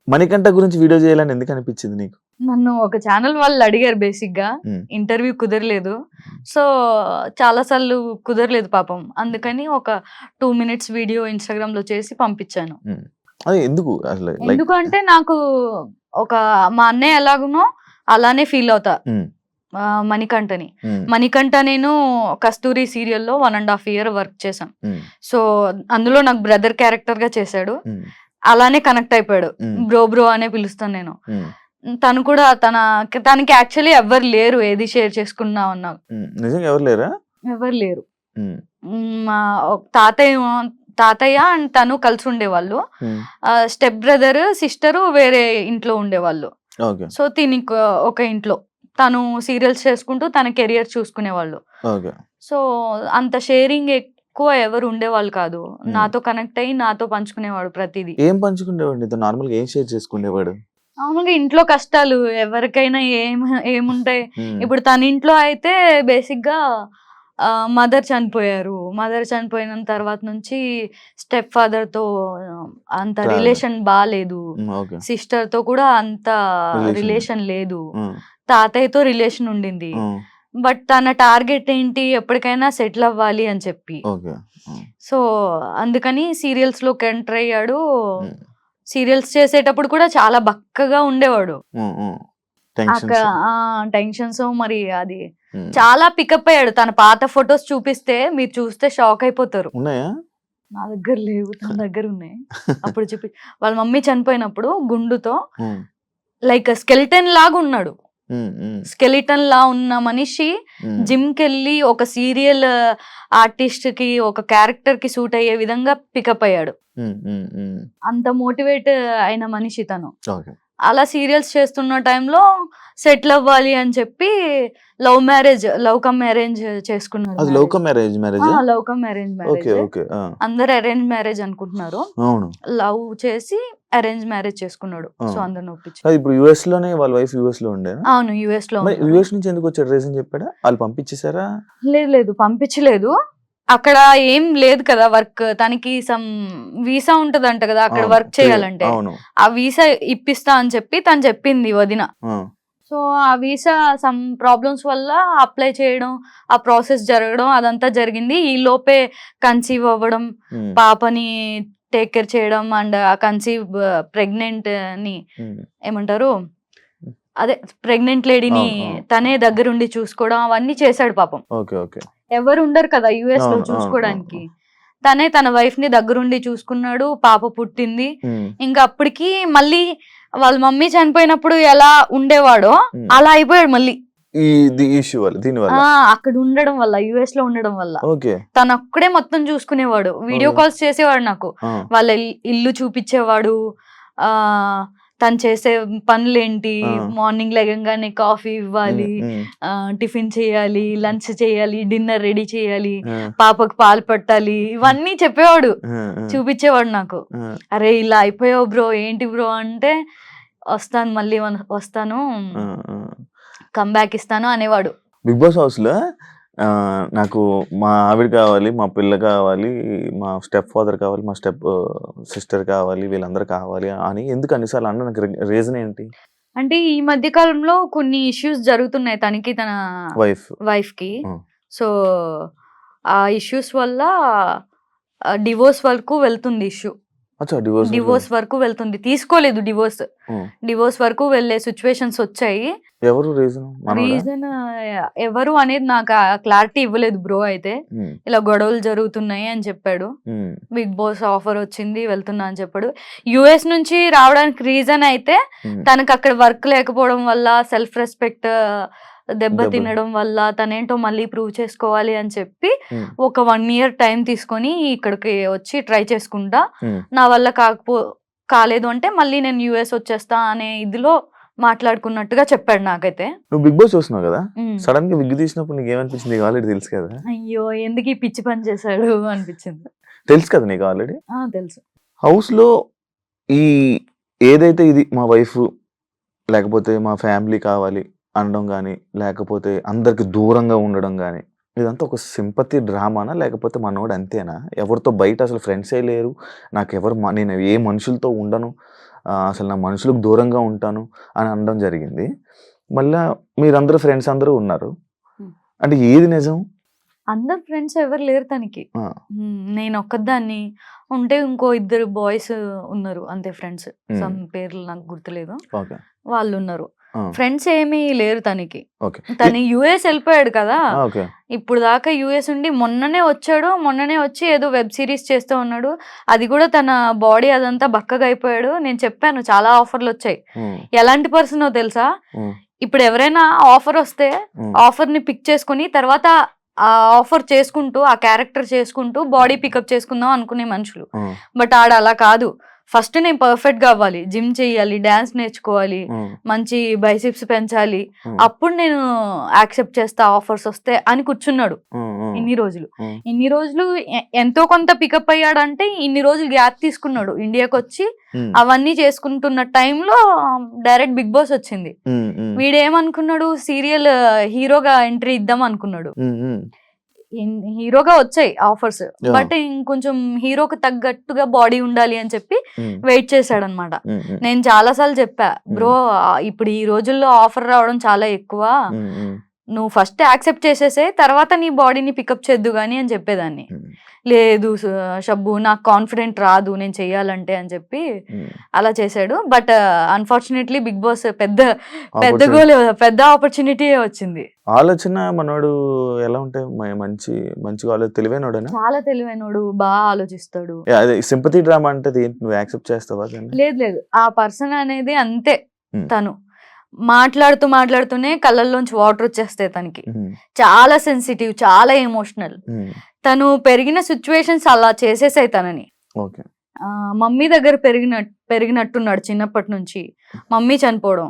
మణికంఠ గురించి వీడియో చేయాలని ఎందుకు అనిపించింది నీకు? నన్ను ఒక ఛానల్ వాళ్ళు అడిగారు బేసిక్‌గా. ఇంటర్వ్యూ కుదరలేదు. సో, చాలా సార్లు కుదరలేదు పాపం. అందుకని ఒక 2 మినిట్స్ వీడియో ఇన్‌స్టాగ్రామ్‌లో చేసి పంపించాను. అది ఎందుకు అసలు? ఎందుకంటే నాకు ఒక మా అన్నయ్య ఎలాగునో అలానే ఫీల్ అవుతా మణికంఠని. మణికంఠ నేను కస్తూరి సీరియల్‌లో 1.5 ఇయర్ వర్క్ చేశాం. సో, అందులో నాకు బ్రదర్ క్యారెక్టర్‌గా చేశాడు. అలానే కనెక్ట్ అయిపోయాడు. బ్రో అనే పిలుస్తాను నేను. తను కూడా తనకి యాక్చువల్లీ ఎవరు లేరు ఏది షేర్ చేసుకున్నా అన్నా. నిజంగా ఎవరు లేరా? ఎవరు లేరు. మా తాతయ్య అండ్ తను కలిసి ఉండేవాళ్ళు. స్టెప్ బ్రదర్ సిస్టర్ వేరే ఇంట్లో ఉండేవాళ్ళు. సో తినికి ఒక ఇంట్లో తను సీరియల్స్ చేసుకుంటూ తన కెరియర్ చూసుకునేవాళ్ళు. సో అంత షేరింగ్ ఎక్కువ ఎవరు ఉండేవాళ్ళు కాదు. నాతో కనెక్ట్ అయ్యి నాతో పంచుకునేవాడు ప్రతిదీ. ఏం పంచుకునేవాడు? నార్మల్గా ఏం షేర్ చేసుకునేవాడు? మామూలుగా ఇంట్లో కష్టాలు ఎవరికైనా ఏముంటాయి. ఇప్పుడు తన ఇంట్లో అయితే బేసిక్ గా మదర్ చనిపోయారు. మదర్ చనిపోయిన తర్వాత నుంచి స్టెప్ ఫాదర్ తో అంత రిలేషన్ బాలేదు. సిస్టర్ తో కూడా అంత రిలేషన్ లేదు. తాతయ్యతో రిలేషన్ ఉండింది. బట్ తన టార్గెట్ ఏంటి, ఎప్పటికైనా సెటిల్ అవ్వాలి అని చెప్పి. సో అందుకని సీరియల్స్ లోకి ఎంటర్ అయ్యాడు. సీరియల్స్ చేసేటప్పుడు కూడా చాలా బక్కగా ఉండేవాడు. టెన్షన్స్ మరి అది చాలా పికప్ అయ్యాడు. తన పాత ఫొటోస్ చూపిస్తే మీరు చూస్తే షాక్ అయిపోతారు. నా దగ్గర లేవు, తన దగ్గర ఉన్నాయి. అప్పుడు చూపి వాళ్ళ మమ్మీ చనిపోయినప్పుడు గుండుతో లైక్ స్కెలిటన్ లాగా ఉన్నాడు. స్కెలిటన్ లా ఉన్న మనిషి జిమ్ కెళ్ళి ఒక సీరియల్ ఆర్టిస్ట్ కి ఒక క్యారెక్టర్ కి సూట్ అయ్యే విధంగా పికప్ అయ్యాడు. అంత మోటివేట్ అయిన మనిషి తను. అలా సీరియల్స్ చేస్తున్న టైంలో సెటిల్ అవ్వాలి అని చెప్పి లవ్ కమ్ అరేంజ్ చేసుకున్నాడు. Love come arrange marriage. అందరు అరేంజ్ మ్యారేజ్ అనుకుంటున్నారు. లవ్ చేసి అరేంజ్ మ్యారేజ్ చేసుకున్నాడు. సో అందరిని ఒప్పించి. ఇప్పుడు యుఎస్ లోనే వాళ్ళ వైఫ్ యుఎస్ లో ఉండే. అవును, యుఎస్ లో. యుఎస్ నుంచి ఎందుకు వచ్చాడు? రీజన్ చెప్పాడా? వాళ్ళు పంపించేసారా? లేదు పంపించలేదు. అక్కడ ఏం లేదు కదా వర్క్. తనకి సమ్ వీసా ఉంటదంట కదా అక్కడ వర్క్ చేయాలంటే. ఆ వీసా ఇప్పిస్తా అని చెప్పి తను చెప్పింది వదిన. సో ఆ వీసా సమ్ ప్రాబ్లమ్స్ వల్ల అప్లై చేయడం, ఆ ప్రాసెస్ జరగడం అదంతా జరిగింది. ఈ లోపే కన్సీవ్ అవ్వడం, పాపని టేక్ కేర్ చేయడం అండ్ ఆ కన్సీవ్ ప్రెగ్నెంట్ ని ఏమంటారు, అదే ప్రెగ్నెంట్ లేడీని తనే దగ్గరుండి చూసుకోవడం అవన్నీ చేశాడు పాపం. ఎవరు ఉండరు కదా యుఎస్ లో చూసుకోవడానికి. తనే తన వైఫ్ ని దగ్గరుండి చూసుకున్నాడు. పాప పుట్టింది. ఇంకా అప్పటికి మళ్ళీ వాళ్ళ మమ్మీ చనిపోయినప్పుడు ఎలా ఉండేవాడో అలా అయిపోయాడు మళ్ళీ. అక్కడ ఉండడం వల్ల, యుఎస్ లో ఉండడం వల్ల తను అక్కడే మొత్తం చూసుకునేవాడు. వీడియో కాల్స్ చేసేవాడు నాకు. వాళ్ళ ఇల్లు చూపించేవాడు. తను చేసే పనులేంటి, మార్నింగ్ లెగంగానే కాఫీ ఇవ్వాలి, టిఫిన్ చేయాలి, లంచ్ చేయాలి, డిన్నర్ రెడీ చేయాలి, పాపకు పాలు పట్టాలి, ఇవన్నీ చెప్పేవాడు, చూపించేవాడు నాకు. అరే ఇలా అయిపోయావు బ్రో, ఏంటి బ్రో అంటే వస్తాను, మళ్ళీ వస్తాను, కంబ్యాక్ ఇస్తాను అనేవాడు. బిగ్ బాస్ హౌస్ లో నాకు మా ఆవిడ కావాలి, మా పిల్ల కావాలి, మా స్టెప్ ఫాదర్ కావాలి, మా స్టెప్ సిస్టర్ కావాలి, వీళ్ళందరూ కావాలి అని ఎందుకు అన్నిసార్లు అన్న? నాకు రీజన్ ఏంటి అంటే ఈ మధ్య కాలంలో కొన్ని ఇష్యూస్ జరుగుతున్నాయి తనకి, తన వైఫ్ కి. సో ఆ ఇష్యూస్ వల్ల డివోర్స్ వరకు వెళ్తుంది ఇష్యూ. డివోర్స్ వరకు వెళ్తుంది. తీసుకోలేదు డివోర్స్ వరకు వెళ్లే సిచ్యువేషన్స్ వచ్చాయి. రీజన్ ఎవరు అనేది నాకు క్లారిటీ ఇవ్వలేదు బ్రో. అయితే ఇలా గొడవలు జరుగుతున్నాయి అని చెప్పాడు. బిగ్ బాస్ ఆఫర్ వచ్చింది, వెళ్తున్నా అని చెప్పాడు. యుఎస్ నుంచి రావడానికి రీజన్ అయితే తనకు అక్కడ వర్క్ లేకపోవడం వల్ల, సెల్ఫ్ రెస్పెక్ట్ దెబ్బ తినడం వల్ల, తనేంటో మళ్ళీ ప్రూవ్ చేసుకోవాలి అని చెప్పి ఒక 1 ఇయర్ టైం తీసుకొని ఇక్కడికి వచ్చి ట్రై చేసుకుంటా, నా వల్ల కాలేదు అంటే మళ్ళీ నేను యుఎస్ వచ్చేస్తా అనే ఇదిలో మాట్లాడుకున్నట్టుగా చెప్పాడు నాకైతే. నువ్వు బిగ్ బాస్ చూస్తున్నావు కదా, సడన్ గా విగ్ తీసినప్పుడు నీకు ఏమనిపించింది? ఆల్రెడీ తెలుసు కదా. అయ్యో ఎందుకు ఈ పిచ్చి పని చేశాడు అనిపించింది. తెలుసు కదా నీకు ఆల్రెడీ. తెలుసు. హౌస్ లో ఈ ఏదైతే ఇది మా వైఫ్ లేకపోతే మా ఫ్యామిలీ కావాలి అనడం కానీ, లేకపోతే అందరికి దూరంగా ఉండడం కానీ, ఇదంతా ఒక సింపతి డ్రామానా? లేకపోతే మనోడు అంతేనా? ఎవరితో బయట అసలు ఫ్రెండ్సే లేరు. నాకెవరు నేను ఏ మనుషులతో ఉండను. అసలు నా మనుషులకు దూరంగా ఉంటాను అని అనడం జరిగింది. మళ్ళా మీరందరూ ఫ్రెండ్స్ అందరూ ఉన్నారు. అంటే ఏది నిజం? అందరు ఫ్రెండ్స్ ఎవరు లేరు తనకి. ఆ! నేను ఒక్కదాన్ని. ఉంటే ఇంకో ఇద్దరు బాయ్స్ ఉన్నారు అంతే ఫ్రెండ్స్. సమ్ పేర్లు నాకు గుర్తులేదు. ఓకే. వాళ్ళున్నారు. ఆ! ఫ్రెండ్స్ ఏమీ లేరు తనకి. ఓకే. తను యూఎస్ వెళ్ళిపోయాడు కదా! ఓకే. ఇప్పుడు దాకా యూఎస్ ఉండి మొన్ననే వచ్చాడు. మొన్ననే వచ్చి ఏదో వెబ్ సిరీస్ చేస్తూ ఉన్నాడు. అది కూడా తన బాడీ అదంతా బక్కగా అయిపోయాడు. నేను చెప్పాను చాలా ఆఫర్‌లొచ్చాయి. ఎలాంటి పర్సనో తెలుసా? ఇప్పుడు ఎవరైనా ఆఫర్ వస్తే ఆఫర్‌ని పిక్ చేసుకొని తర్వాత ఆ ఆఫర్ చేసుకుంటూ ఆ క్యారెక్టర్ చేసుకుంటూ బాడీ పికప్ చేసుకుందాం అనుకునే మనుషులు. బట్ ఆడ అలా కాదు. ఫస్ట్ నేను పర్ఫెక్ట్ గా అవ్వాలి, జిమ్ చేయాలి, డాన్స్ నేర్చుకోవాలి, మంచి బైసిప్స్ పెంచాలి, అప్పుడు నేను యాక్సెప్ట్ చేస్తా ఆఫర్స్ వస్తే అని కూర్చున్నాడు ఇన్ని రోజులు. ఎంతో కొంత పికప్ అయ్యాడంటే ఇన్ని రోజులు గ్యాప్ తీసుకున్నాడు. ఇండియాకి వచ్చి అవన్నీ చేసుకుంటున్న టైంలో డైరెక్ట్ బిగ్ బాస్ వచ్చింది. వీడేమనుకున్నాడు, సీరియల్ హీరోగా ఎంట్రీ ఇద్దాం అనుకున్నాడు. హీరోగా వచ్చాయి ఆఫర్స్. బట్ ఇంకొంచెం హీరోకి తగ్గట్టుగా బాడీ ఉండాలి అని చెప్పి వెయిట్ చేశాడనమాట. నేను చాలా సార్లు చెప్పా, బ్రో ఇప్పుడు ఈ రోజుల్లో ఆఫర్ రావడం చాలా ఎక్కువ, నువ్వు ఫస్ట్ యాక్సెప్ట్ చేసేసే తర్వాత నీ బాడీని పికప్ చేద్దు గానీ అని చెప్పేదాన్ని. లేదు షబ్బు నాకు కాన్ఫిడెంట్ రాదు నేను చెయ్యాలంటే అని చెప్పి అలా చేశాడు. బట్ అన్ఫార్చునేట్లీ బిగ్ బాస్ పెద్ద ఆపర్చునిటీ వచ్చింది. ఆలోచన మనోడు ఎలా ఉంటాయి? మంచిగా తెలివైనోడేనా? చాలా తెలివైనోడు, బాగా ఆలోచిస్తాడు. సింపతి డ్రామా అంటే నువ్వు యాక్సెప్ట్ చేస్తావా? లేదు ఆ పర్సన్ అనేది అంతే. తను మాట్లాడుతూనే కళ్ళల్లోంచి వాటర్ వచ్చేస్తాయి తనకి. చాలా సెన్సిటివ్, చాలా ఎమోషనల్. తను పెరిగిన సిచ్యువేషన్స్ అలా చేసేసాయి తనని. మమ్మీ దగ్గర పెరిగినట్టున్నాడు చిన్నప్పటి నుంచి. మమ్మీ చనిపోవడం,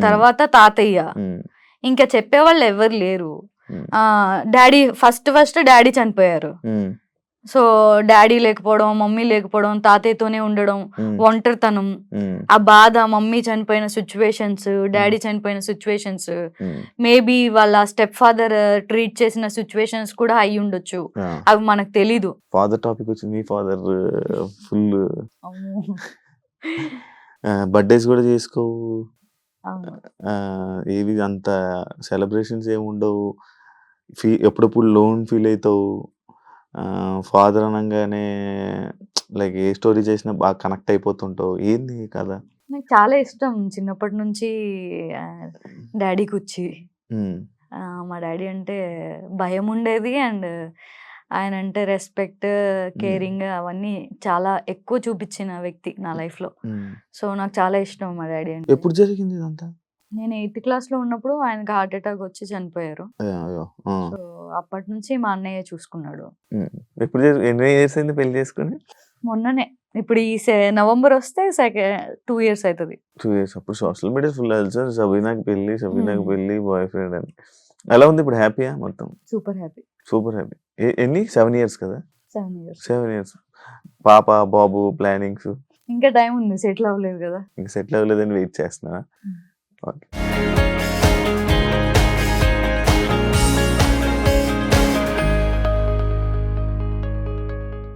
తర్వాత తాతయ్య, ఇంకా చెప్పేవాళ్ళు ఎవరు లేరు. డాడీ ఫస్ట్ డాడీ చనిపోయారు. సో డాడీ లేకపోవడం, మమ్మీ లేకపోవడం, తాతయ్యతోనే ఉండడం, ఒంటరితనం, ఆ బాధ, మమ్మీ చనిపోయిన సిచ్యువేషన్స్, డాడీ చనిపోయిన సిచ్యువేషన్స్, మేబీ వాళ్ళ స్టెప్ ఫాదర్ ట్రీట్ చేసిన సిచ్యువేషన్స్ కూడా అయి ఉండొచ్చు, అవి మనకు తెలీదు. ఫాదర్ టాపిక్ వచ్చింది. మీ ఫాదర్ ఫుల్ బర్త్డేస్ కూడా చేసుకోవు, ఏవి అంత సెలబ్రేషన్స్ ఏమి ఉండవు, ఎప్పుడప్పుడు లోన్ ఫీల్ అవుతావు. ఫాదర్ అనగానే లైక్ ఏ స్టోరీ చేసినా బాగా కనెక్ట్ అయిపోతుంటావు. ఏంది కదా? నాకు చాలా ఇష్టం చిన్నప్పటి నుంచి డాడీకి వచ్చి. మా డాడీ అంటే భయం ఉండేది. అండ్ ఆయన అంటే రెస్పెక్ట్, కేరింగ్ అవన్నీ చాలా ఎక్కువ చూపించిన వ్యక్తి నా లైఫ్ లో. సో నాకు చాలా ఇష్టం మా డాడీ అంటే. ఎప్పుడు జరిగింది ఇదంతా? నేను 8th క్లాస్ లో ఉన్నప్పుడు ఆయనకి హార్ట్ అటాక్ వచ్చి చనిపోయారు. సో అప్పటి నుంచి మా అన్నయ్య చూసుకున్నాడు. ఎప్పుడు ఎన్ని ఇయర్స్ అయింది పెళ్లి చేసుకుని? మొన్ననే, ఇప్పుడు ఈ నవంబర్ వస్తే 2 years అవుతుంది. 2 years. అప్పుడు సోషల్ మీడియా ఫుల్ సార్ షబీనాకి పెళ్లి బాయ్ ఫ్రెండ్ అని. ఎలా ఉంది ఇప్పుడు? హ్యాపీయా మొత్తం? Super happy. ఎన్ని 7 years కదా? 7 years. పాప బాబు ప్లానింగ్స్? ఇంకా టైం ఉంది, సెటిల్ అవ్వలేదు కదా. ఇంకా సెటిల్ అవ్వలేదని వెయిట్ చేస్తున్నా. ఓకే.